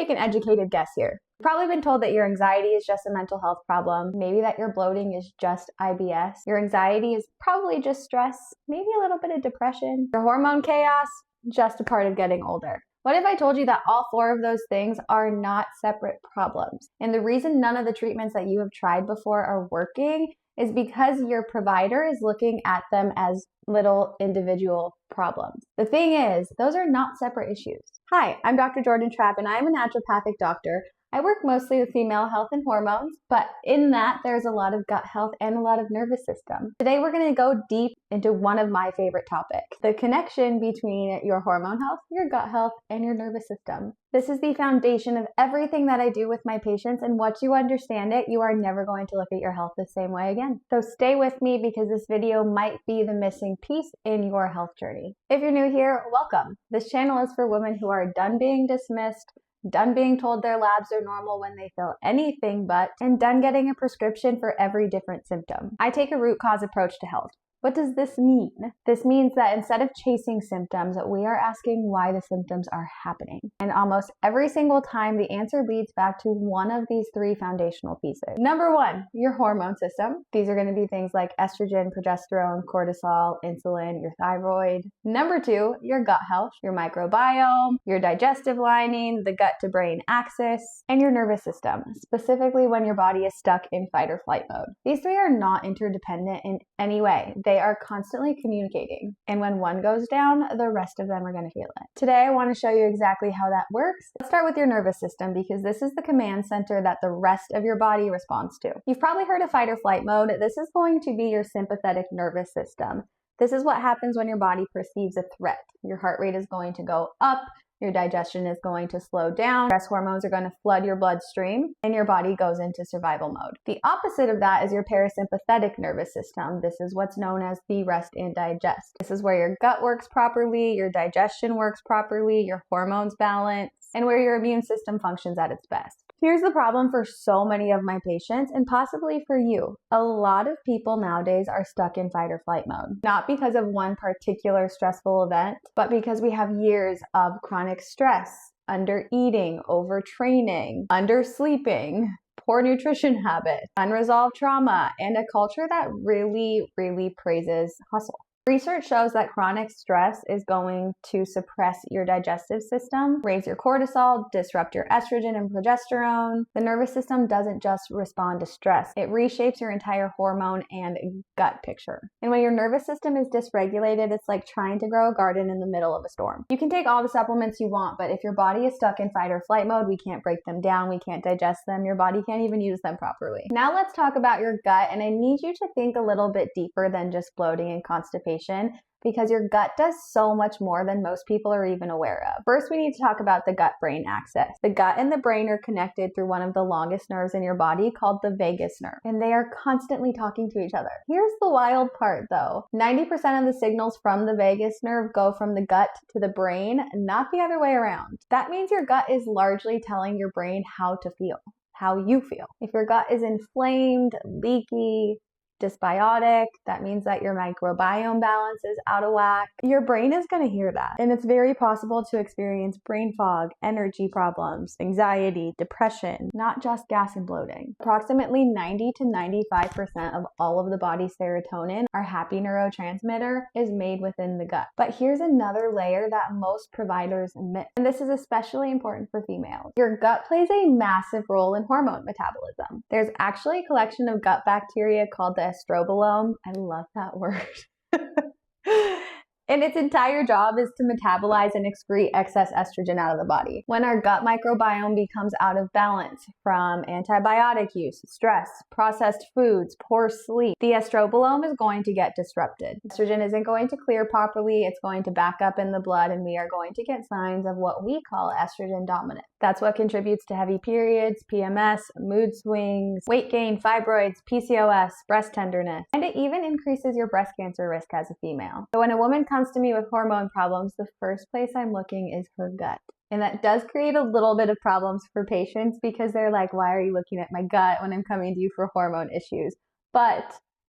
take an educated guess here. You've probably been told that your anxiety is just a mental health problem, maybe that your bloating is just IBS, your anxiety is probably just stress, maybe a little bit of depression, your hormone chaos, just a part of getting older. What if I told you that all 4 of those things are not separate problems? And the reason none of the treatments that you have tried before are working is because your provider is looking at them as little individual problems. The thing is, those are not separate issues. Hi, I'm Dr. Jordan Trapp, and I'm a naturopathic doctor. I work mostly with female health and hormones, but in that there's a lot of gut health and a lot of nervous system. Today we're going to go deep into one of my favorite topics, the connection between your hormone health, your gut health, and your nervous system. This is the foundation of everything that I do with my patients, and once you understand it, you are never going to look at your health the same way again. So stay with me because this video might be the missing piece in your health journey. If you're new here, welcome. This channel is for women who are done being dismissed, done being told their labs are normal when they feel anything but, and done getting a prescription for every different symptom. I take a root cause approach to health. What does this mean? This means that instead of chasing symptoms, we are asking why the symptoms are happening. And almost every single time, the answer leads back to one of these 3 foundational pieces. Number 1, your hormone system. These are going to be things like estrogen, progesterone, cortisol, insulin, your thyroid. Number 2, your gut health, your microbiome, your digestive lining, the gut to brain axis, and your nervous system, specifically when your body is stuck in fight or flight mode. These 3 are not interdependent in any way. They are constantly communicating, and when one goes down, the rest of them are going to feel it. Today, I want to show you exactly how that works. Let's start with your nervous system because this is the command center that the rest of your body responds to. You've probably heard of fight or flight mode. This is going to be your sympathetic nervous system. This is what happens when your body perceives a threat. Your heart rate is going to go up. Your digestion is going to slow down, stress hormones are going to flood your bloodstream, and your body goes into survival mode. The opposite of that is your parasympathetic nervous system. This is what's known as the rest and digest. This is where your gut works properly, your digestion works properly, your hormones balance, and where your immune system functions at its best. Here's the problem for so many of my patients, and possibly for you. A lot of people nowadays are stuck in fight or flight mode, not because of one particular stressful event, but because we have years of chronic stress, under eating, overtraining, undersleeping, poor nutrition habits, unresolved trauma, and a culture that really praises hustle. Research shows that chronic stress is going to suppress your digestive system, raise your cortisol, disrupt your estrogen and progesterone. The nervous system doesn't just respond to stress. It reshapes your entire hormone and gut picture. And when your nervous system is dysregulated, it's like trying to grow a garden in the middle of a storm. You can take all the supplements you want, but if your body is stuck in fight or flight mode, we can't break them down, we can't digest them, your body can't even use them properly. Now let's talk about your gut, and I need you to think a little bit deeper than just bloating and constipation, because your gut does so much more than most people are even aware of. First, we need to talk about the gut-brain axis. The gut and the brain are connected through one of the longest nerves in your body called the vagus nerve, and they are constantly talking to each other. Here's the wild part though. 90% of the signals from the vagus nerve go from the gut to the brain, not the other way around. That means your gut is largely telling your brain how to feel, how you feel. If your gut is inflamed, leaky, dysbiotic, that means that your microbiome balance is out of whack. Your brain is going to hear that, and it's very possible to experience brain fog, energy problems, anxiety, depression, not just gas and bloating. Approximately 90 to 95% of all of the body's serotonin, our happy neurotransmitter, is made within the gut. But here's another layer that most providers miss, and this is especially important for females. Your gut plays a massive role in hormone metabolism. There's actually a collection of gut bacteria called the estrobolome. I love that word. And its entire job is to metabolize and excrete excess estrogen out of the body. When our gut microbiome becomes out of balance from antibiotic use, stress, processed foods, poor sleep, the estrobolome is going to get disrupted. Estrogen isn't going to clear properly, it's going to back up in the blood, and we are going to get signs of what we call estrogen dominance. That's what contributes to heavy periods, PMS, mood swings, weight gain, fibroids, PCOS, breast tenderness, and it even increases your breast cancer risk as a female. So when a woman comes to me with hormone problems, the first place I'm looking is her gut. And that does create a little bit of problems for patients because they're like, why are you looking at my gut when I'm coming to you for hormone issues? But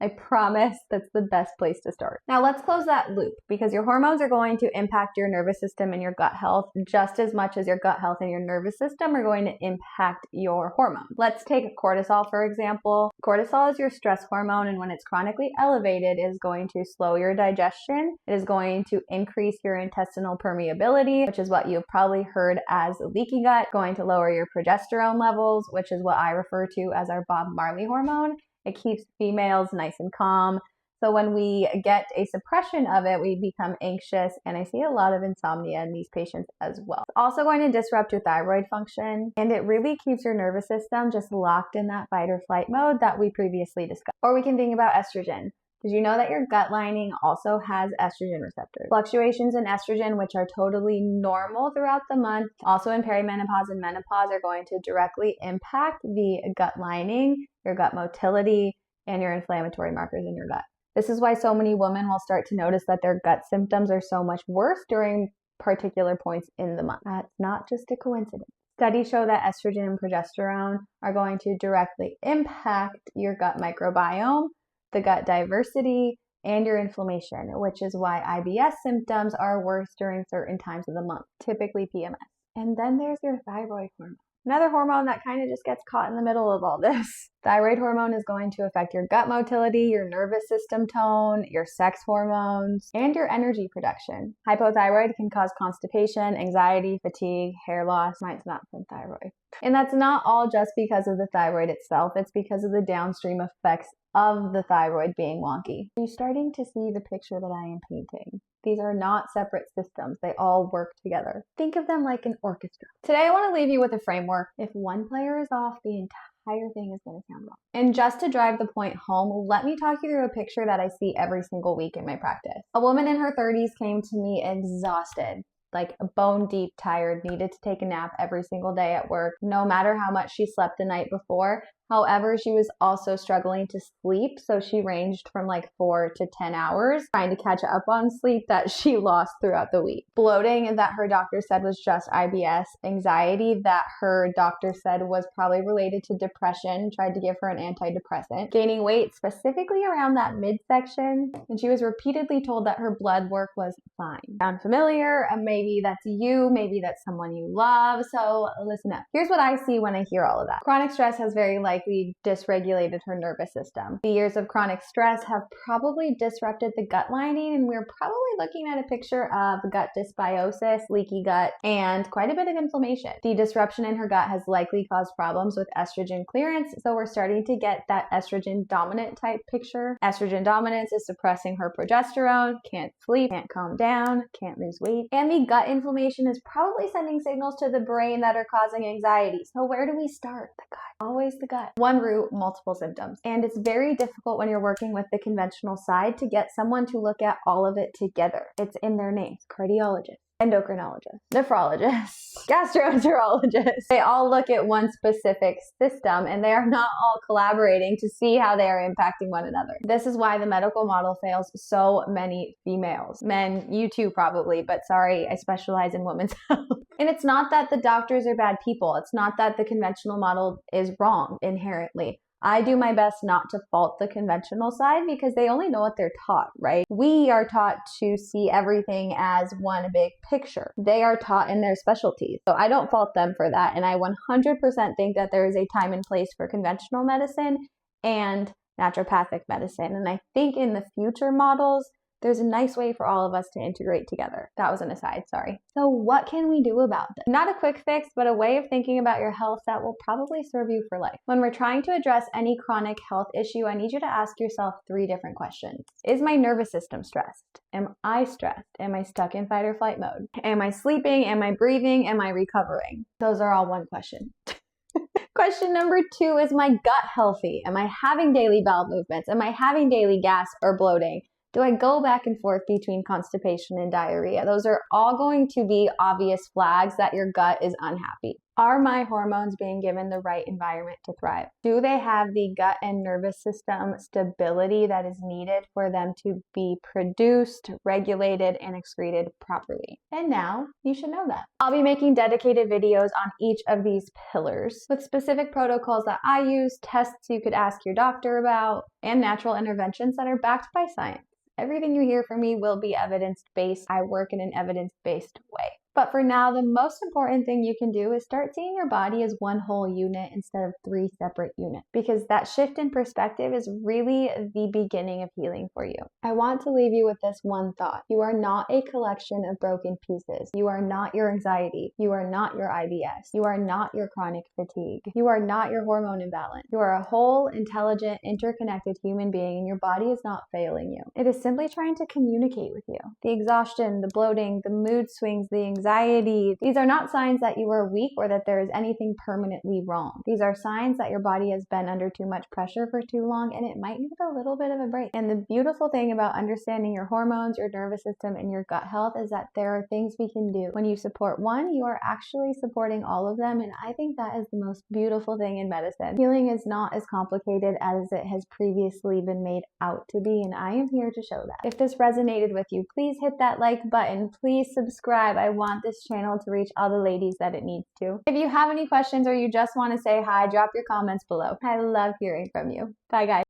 I promise that's the best place to start. Now let's close that loop because your hormones are going to impact your nervous system and your gut health just as much as your gut health and your nervous system are going to impact your hormones. Let's take cortisol, for example. Cortisol is your stress hormone, and when it's chronically elevated, it is going to slow your digestion. It is going to increase your intestinal permeability, which is what you've probably heard as leaky gut, going to lower your progesterone levels, which is what I refer to as our Bob Marley hormone. It keeps females nice and calm. So when we get a suppression of it, we become anxious, and I see a lot of insomnia in these patients as well. It's also going to disrupt your thyroid function, and it really keeps your nervous system just locked in that fight or flight mode that we previously discussed. Or we can think about estrogen. Did you know that your gut lining also has estrogen receptors? Fluctuations in estrogen, which are totally normal throughout the month, also in perimenopause and menopause, are going to directly impact the gut lining, your gut motility, and your inflammatory markers in your gut. This is why so many women will start to notice that their gut symptoms are so much worse during particular points in the month. That's not just a coincidence. Studies show that estrogen and progesterone are going to directly impact your gut microbiome, the gut diversity, and your inflammation, which is why IBS symptoms are worse during certain times of the month, typically PMS. And then there's your thyroid hormone. Another hormone that kind of just gets caught in the middle of all this. Thyroid hormone is going to affect your gut motility, your nervous system tone, your sex hormones, and your energy production. Hypothyroid can cause constipation, anxiety, fatigue, hair loss. Mine's not from thyroid. And that's not all just because of the thyroid itself. It's because of the downstream effects of the thyroid being wonky. Are you starting to see the picture that I am painting? These are not separate systems. They all work together. Think of them like an orchestra. Today I want to leave you with a framework. If one player is off, the entire thing is going to sound wrong. And just to drive the point home, let me talk you through a picture that I see every single week in my practice. A woman in her 30s came to me exhausted, like bone deep tired, needed to take a nap every single day at work, no matter how much she slept the night before. However, she was also struggling to sleep, so she ranged from like 4 to 10 hours trying to catch up on sleep that she lost throughout the week. Bloating that her doctor said was just IBS. Anxiety that her doctor said was probably related to depression, tried to give her an antidepressant. Gaining weight specifically around that midsection, and she was repeatedly told that her blood work was fine. Sound familiar? Maybe that's you, maybe that's someone you love, so listen up. Here's what I see when I hear all of that. Chronic stress has very likely dysregulated her nervous system. The years of chronic stress have probably disrupted the gut lining, and we're probably looking at a picture of gut dysbiosis, leaky gut, and quite a bit of inflammation. The disruption in her gut has likely caused problems with estrogen clearance, so we're starting to get that estrogen dominant type picture. Estrogen dominance is suppressing her progesterone, can't sleep, can't calm down, can't lose weight, and the gut inflammation is probably sending signals to the brain that are causing anxiety. So where do we start? The gut. Always the gut. One root, multiple symptoms. And it's very difficult when you're working with the conventional side to get someone to look at all of it together. It's in their names. Cardiologist, endocrinologist, nephrologist, gastroenterologist. They all look at one specific system, and they are not all collaborating to see how they are impacting one another. This is why the medical model fails so many females. Men, you too probably, but sorry, I specialize in women's health. And it's not that the doctors are bad people. It's not that the conventional model is wrong inherently. I do my best not to fault the conventional side because they only know what they're taught, right? We are taught to see everything as one big picture. They are taught in their specialties. So I don't fault them for that. And I 100% think that there is a time and place for conventional medicine and naturopathic medicine. And I think in the future models, there's a nice way for all of us to integrate together. That was an aside, sorry. So what can we do about this? Not a quick fix, but a way of thinking about your health that will probably serve you for life. When we're trying to address any chronic health issue, I need you to ask yourself 3 different questions. Is my nervous system stressed? Am I stressed? Am I stuck in fight or flight mode? Am I sleeping? Am I breathing? Am I recovering? Those are all one question. Question number 2, is my gut healthy? Am I having daily bowel movements? Am I having daily gas or bloating? Do I go back and forth between constipation and diarrhea? Those are all going to be obvious flags that your gut is unhappy. Are my hormones being given the right environment to thrive? Do they have the gut and nervous system stability that is needed for them to be produced, regulated, and excreted properly? And now you should know that. I'll be making dedicated videos on each of these pillars with specific protocols that I use, tests you could ask your doctor about, and natural interventions that are backed by science. Everything you hear from me will be evidence-based. I work in an evidence-based way. But for now, the most important thing you can do is start seeing your body as one whole unit instead of 3 separate units, because that shift in perspective is really the beginning of healing for you. I want to leave you with this one thought. You are not a collection of broken pieces. You are not your anxiety. You are not your IBS. You are not your chronic fatigue. You are not your hormone imbalance. You are a whole, intelligent, interconnected human being, and your body is not failing you. It is simply trying to communicate with you. The exhaustion, the bloating, the mood swings, the anxiety, these are not signs that you are weak or that there is anything permanently wrong. These are signs that your body has been under too much pressure for too long and it might need a little bit of a break. And the beautiful thing about understanding your hormones, your nervous system, and your gut health is that there are things we can do. When you support one, you are actually supporting all of them, and I think that is the most beautiful thing in medicine. Healing is not as complicated as it has previously been made out to be, and I am here to show that. If this resonated with you, please hit that like button. Please subscribe. I want this channel to reach all the ladies that it needs to. If you have any questions or you just want to say hi, drop your comments below. I love hearing from you. Bye guys.